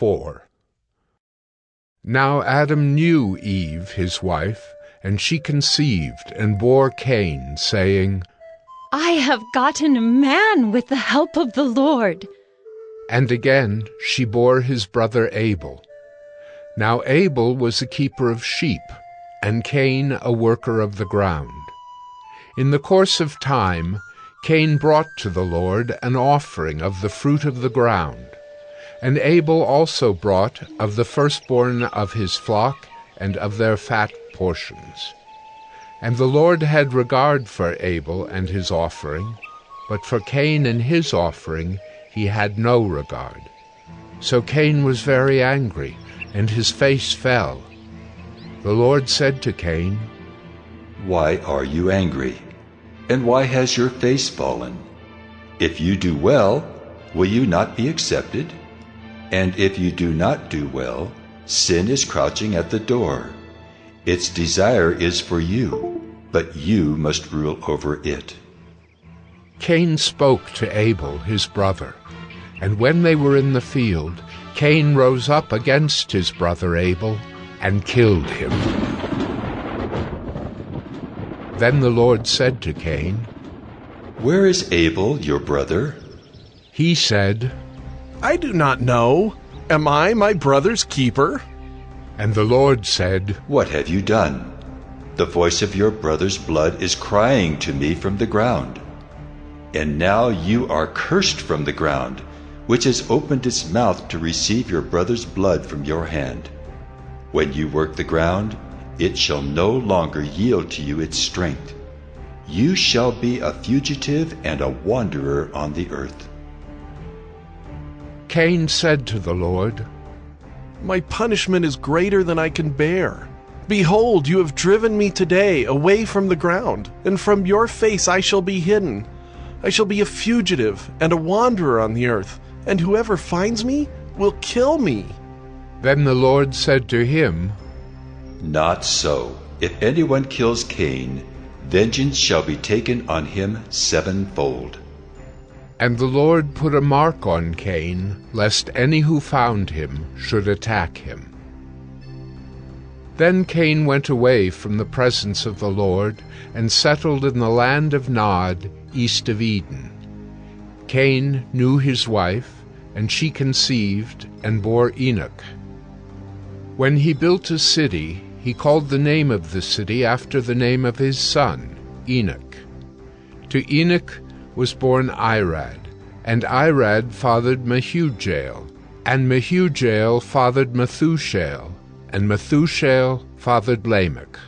4. Now Adam knew Eve, his wife, and she conceived and bore Cain, saying, I have gotten a man with the help of the Lord. And again she bore his brother Abel. Now Abel was a keeper of sheep, and Cain a worker of the ground. In the course of time, Cain brought to the Lord an offering of the fruit of the ground, and Abel also brought of the firstborn of his flock and of their fat portions. And the Lord had regard for Abel and his offering, but for Cain and his offering he had no regard. So Cain was very angry, and his face fell. The Lord said to Cain, Why are you angry? And why has your face fallen? If you do well, will you not be accepted? And if you do not do well, sin is crouching at the door. Its desire is for you, but you must rule over it. Cain spoke to Abel his brother, and when they were in the field, Cain rose up against his brother Abel and killed him. Then the Lord said to Cain, Where is Abel, your brother? He said, I do not know. Am I my brother's keeper? And the Lord said, What have you done? The voice of your brother's blood is crying to me from the ground. And now you are cursed from the ground, which has opened its mouth to receive your brother's blood from your hand. When you work the ground, it shall no longer yield to you its strength. You shall be a fugitive and a wanderer on the earth. Cain said to the Lord, My punishment is greater than I can bear. Behold, you have driven me today away from the ground, and from your face I shall be hidden. I shall be a fugitive and a wanderer on the earth, and whoever finds me will kill me. Then the Lord said to him, Not so. If anyone kills Cain, vengeance shall be taken on him sevenfold. And the Lord put a mark on Cain, lest any who found him should attack him. Then Cain went away from the presence of the Lord, and settled in the land of Nod, east of Eden. Cain knew his wife, and she conceived and bore Enoch. When he built a city, he called the name of the city after the name of his son, Enoch. To Enoch was born Irad, and Irad fathered Mehujael, and Mehujael fathered Methushael, and Methushael fathered Lamech.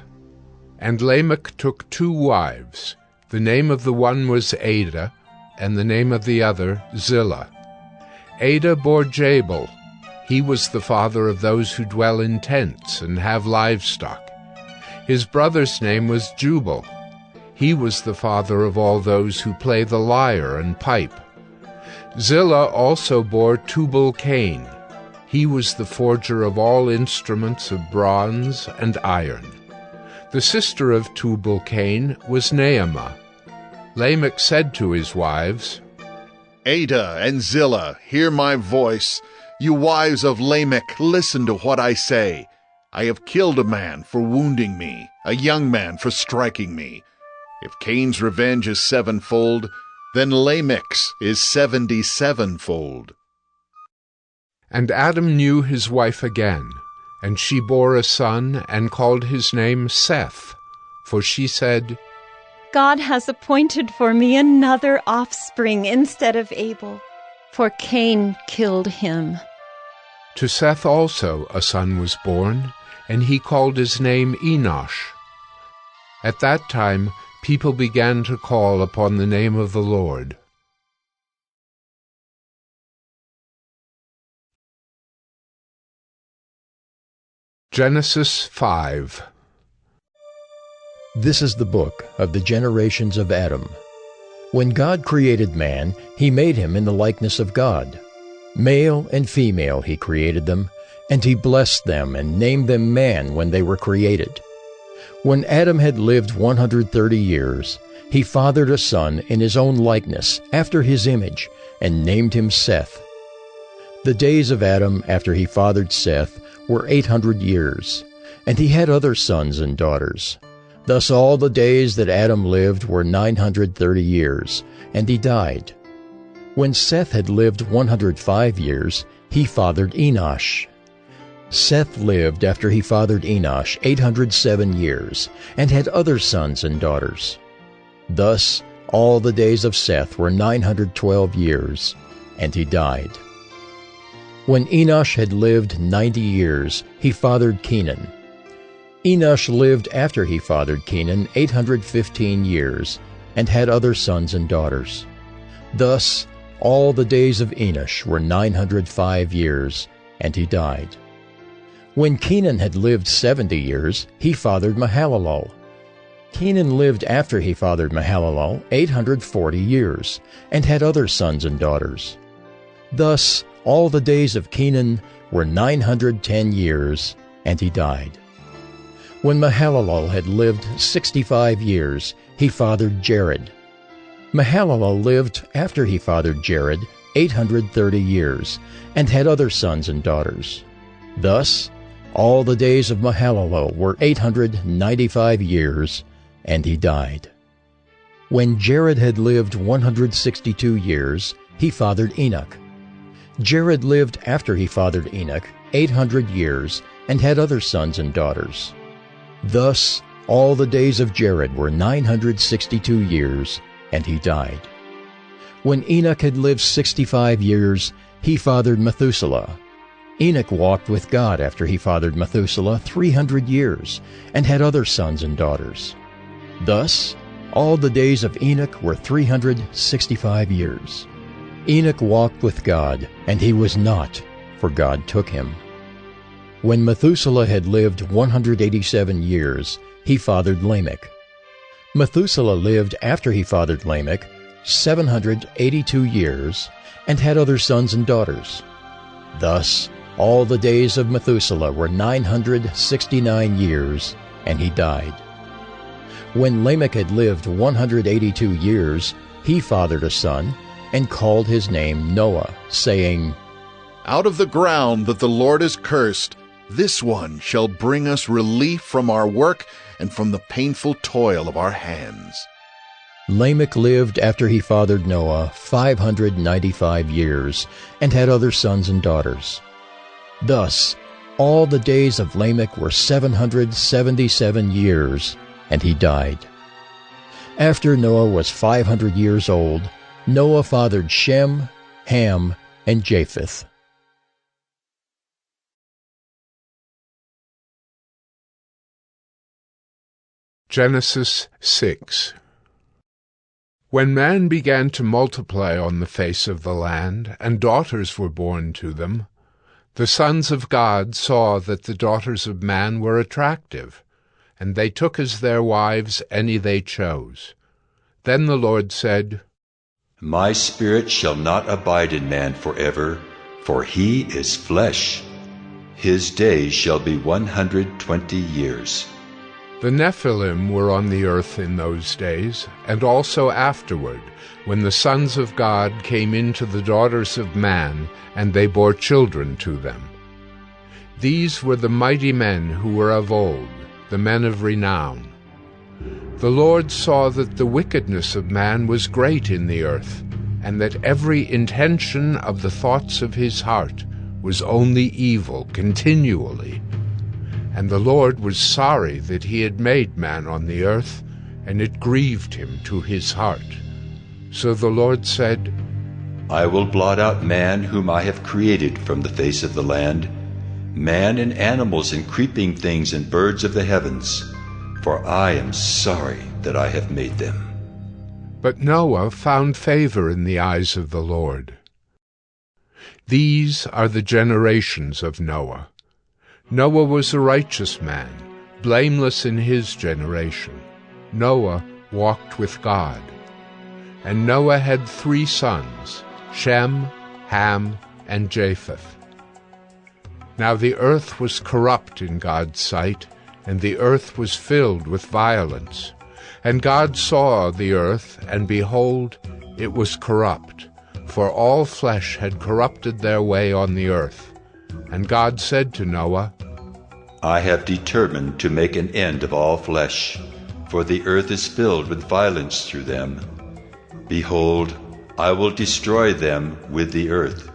And Lamech took 2 wives. The name of the one was Ada, and the name of the other Zillah. Ada bore Jabal. He was the father of those who dwell in tents and have livestock. His brother's name was Jubal. He was the father of all those who play the lyre and pipe. Zillah also bore Tubal-Cain. He was the forger of all instruments of bronze and iron. The sister of Tubal-Cain was Naamah. Lamech said to his wives, Ada and Zillah, hear my voice. You wives of Lamech, listen to what I say. I have killed a man for wounding me, a young man for striking me. If Cain's revenge is sevenfold, then Lamech's is 77-fold. And Adam knew his wife again, and she bore a son, and called his name Seth. For she said, God has appointed for me another offspring instead of Abel, for Cain killed him. To Seth also a son was born, and he called his name Enosh. At that time people began to call upon the name of the Lord. Genesis 5. This is the book of the generations of Adam. When God created man, he made him in the likeness of God. Male and female he created them, and he blessed them and named them man when they were created. When Adam had lived 130 years, he fathered a son in his own likeness, after his image, and named him Seth. The days of Adam after he fathered Seth were 800 years, and he had other sons and daughters. Thus all the days that Adam lived were 930 years, and he died. When Seth had lived 105 years, he fathered Enosh. Seth lived after he fathered Enosh 807 years, and had other sons and daughters. Thus all the days of Seth were 912 years, and he died. When Enosh had lived 90 years, he fathered Kenan. Enosh lived after he fathered Kenan 815 years, and had other sons and daughters. Thus all the days of Enosh were 905 years, and he died. When Kenan had lived 70 years, he fathered Mahalalel. Kenan lived after he fathered Mahalalel 840 years, and had other sons and daughters. Thus all the days of Kenan were 910 years, and he died. When Mahalalel had lived 65 years, he fathered Jared. Mahalalel lived after he fathered Jared 830 years, and had other sons and daughters. Thus all the days of Mahalalel were 895 years, and he died. When Jared had lived 162 years, he fathered Enoch. Jared lived after he fathered Enoch 800 years, and had other sons and daughters. Thus all the days of Jared were 962 years, and he died. When Enoch had lived 65 years, he fathered Methuselah. Enoch walked with God after he fathered Methuselah 300 years, and had other sons and daughters. Thus all the days of Enoch were 365 years. Enoch walked with God, and he was not, for God took him. When Methuselah had lived 187 years, he fathered Lamech. Methuselah lived after he fathered Lamech 782 years, and had other sons and daughters. Thus all the days of Methuselah were 969 years, and he died. When Lamech had lived 182 years, he fathered a son, and called his name Noah, saying, Out of the ground that the Lord has cursed, this one shall bring us relief from our work and from the painful toil of our hands. Lamech lived after he fathered Noah 595 years, and had other sons and daughters. Thus all the days of Lamech were 777 years, and he died. After Noah was 500 years old, Noah fathered Shem, Ham, and Japheth. Genesis 6. When man began to multiply on the face of the land, and daughters were born to them, the sons of God saw that the daughters of man were attractive, and they took as their wives any they chose. Then the Lord said, My spirit shall not abide in man forever, for he is flesh. His days shall be 120 years. The Nephilim were on the earth in those days, and also afterward, when the sons of God came into the daughters of man, and they bore children to them. These were the mighty men who were of old, the men of renown. The Lord saw that the wickedness of man was great in the earth, and that every intention of the thoughts of his heart was only evil continually. And the Lord was sorry that he had made man on the earth, and it grieved him to his heart. So the Lord said, I will blot out man whom I have created from the face of the land, man and animals and creeping things and birds of the heavens, for I am sorry that I have made them. But Noah found favor in the eyes of the Lord. These are the generations of Noah. Noah was a righteous man, blameless in his generation. Noah walked with God. And Noah had 3 sons, Shem, Ham, and Japheth. Now the earth was corrupt in God's sight, and the earth was filled with violence. And God saw the earth, and behold, it was corrupt, for all flesh had corrupted their way on the earth. And God said to Noah, I have determined to make an end of all flesh, for the earth is filled with violence through them. Behold, I will destroy them with the earth.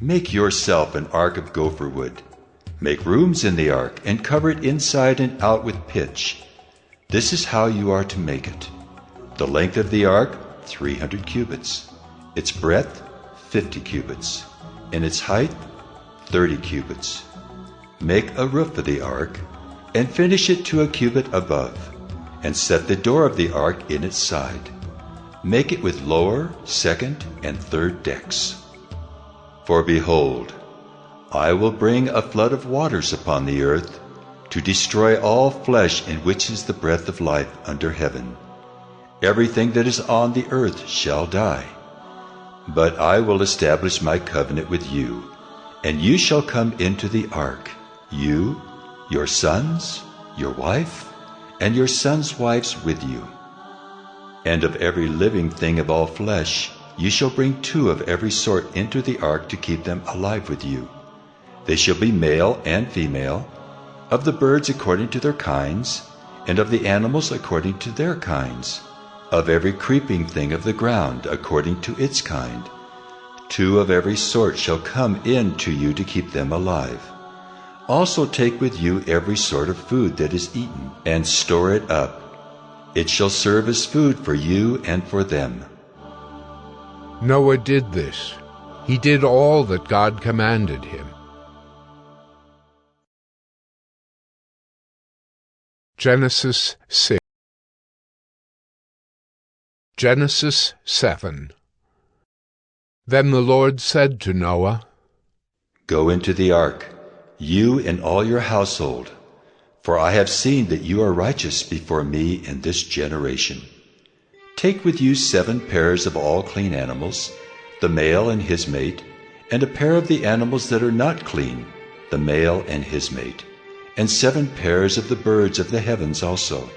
Make yourself an ark of gopher wood. Make rooms in the ark, and cover it inside and out with pitch. This is how you are to make it. The length of the ark, 300 cubits. Its breadth, 50 cubits. And its height, 30 cubits. Make a roof of the ark, and finish it to a cubit above, and set the door of the ark in its side. Make it with lower, second, and third decks. For behold, I will bring a flood of waters upon the earth, to destroy all flesh in which is the breath of life under heaven. Everything that is on the earth shall die. But I will establish my covenant with you, and you shall come into the ark, you, your sons, your wife, and your sons' wives with you. And of every living thing of all flesh, you shall bring 2 of every sort into the ark to keep them alive with you. They shall be male and female, of the birds according to their kinds, and of the animals according to their kinds, of every creeping thing of the ground according to its kind. 2 of every sort shall come in to you to keep them alive. Also take with you every sort of food that is eaten, and store it up. It shall serve as food for you and for them. Noah did this. He did all that God commanded him. Genesis 6. Genesis 7. Then the Lord said to Noah, Go into the ark, you and all your household, for I have seen that you are righteous before me in this generation. Take with you 7 pairs of all clean animals, the male and his mate, and a pair of the animals that are not clean, the male and his mate, and 7 pairs of the birds of the heavens also,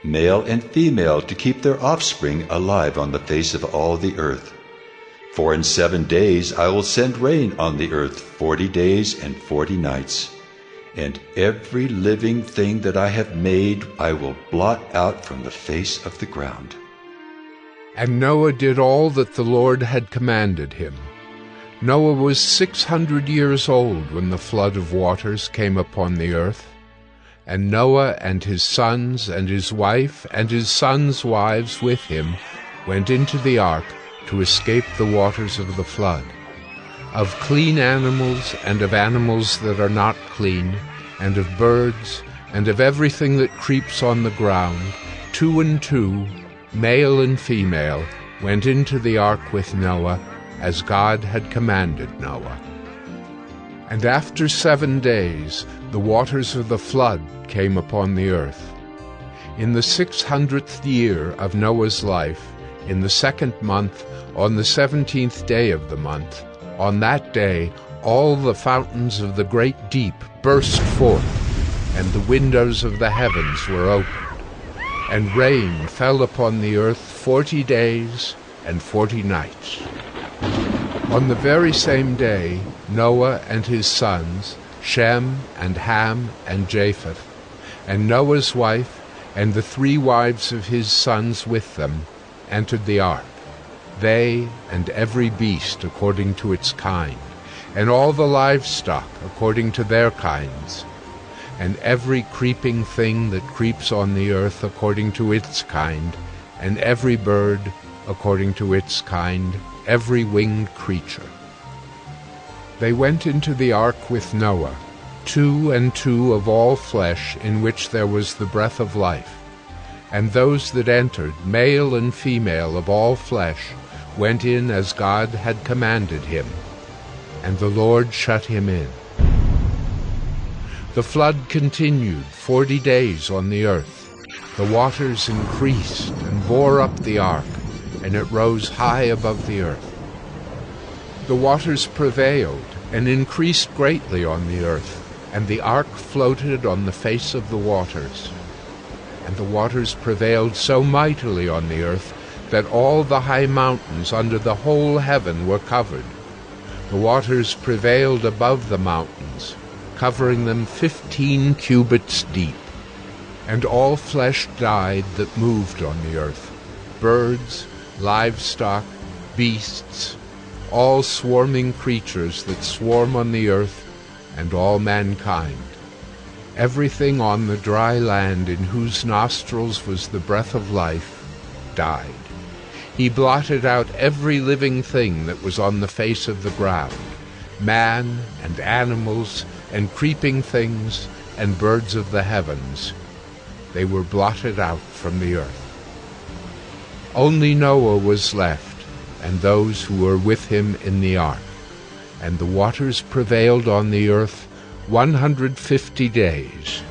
male and female, to keep their offspring alive on the face of all the earth. For in 7 days I will send rain on the earth 40 days and 40 nights, and every living thing that I have made I will blot out from the face of the ground. And Noah did all that the Lord had commanded him. Noah was 600 years old when the flood of waters came upon the earth. And Noah and his sons and his wife and his sons' wives with him went into the ark to escape the waters of the flood. Of clean animals and of animals that are not clean, and of birds, and of everything that creeps on the ground, 2 and 2, male and female, went into the ark with Noah, as God had commanded Noah. And after 7 days the waters of the flood came upon the earth. In the 600th year of Noah's life, in the 2nd month, on the 17th day of the month, on that day all the fountains of the great deep burst forth, and the windows of the heavens were opened, and rain fell upon the earth 40 days and 40 nights. On the very same day Noah and his sons, Shem and Ham and Japheth, and Noah's wife and the 3 wives of his sons with them, entered the ark, they and every beast according to its kind, and all the livestock according to their kinds, and every creeping thing that creeps on the earth according to its kind, and every bird according to its kind, every winged creature. They went into the ark with Noah, 2 and 2 of all flesh in which there was the breath of life. And those that entered, male and female of all flesh, went in as God had commanded him, and the Lord shut him in. The flood continued 40 days on the earth. The waters increased and bore up the ark, and it rose high above the earth. The waters prevailed and increased greatly on the earth, and the ark floated on the face of the waters. And the waters prevailed so mightily on the earth that all the high mountains under the whole heaven were covered. The waters prevailed above the mountains, covering them 15 cubits deep. And all flesh died that moved on the earth, birds, livestock, beasts, all swarming creatures that swarm on the earth, and all mankind. Everything on the dry land in whose nostrils was the breath of life died. He blotted out every living thing that was on the face of the ground, man and animals and creeping things and birds of the heavens. They were blotted out from the earth. Only Noah was left, and those who were with him in the ark. And the waters prevailed on the earth 150 days.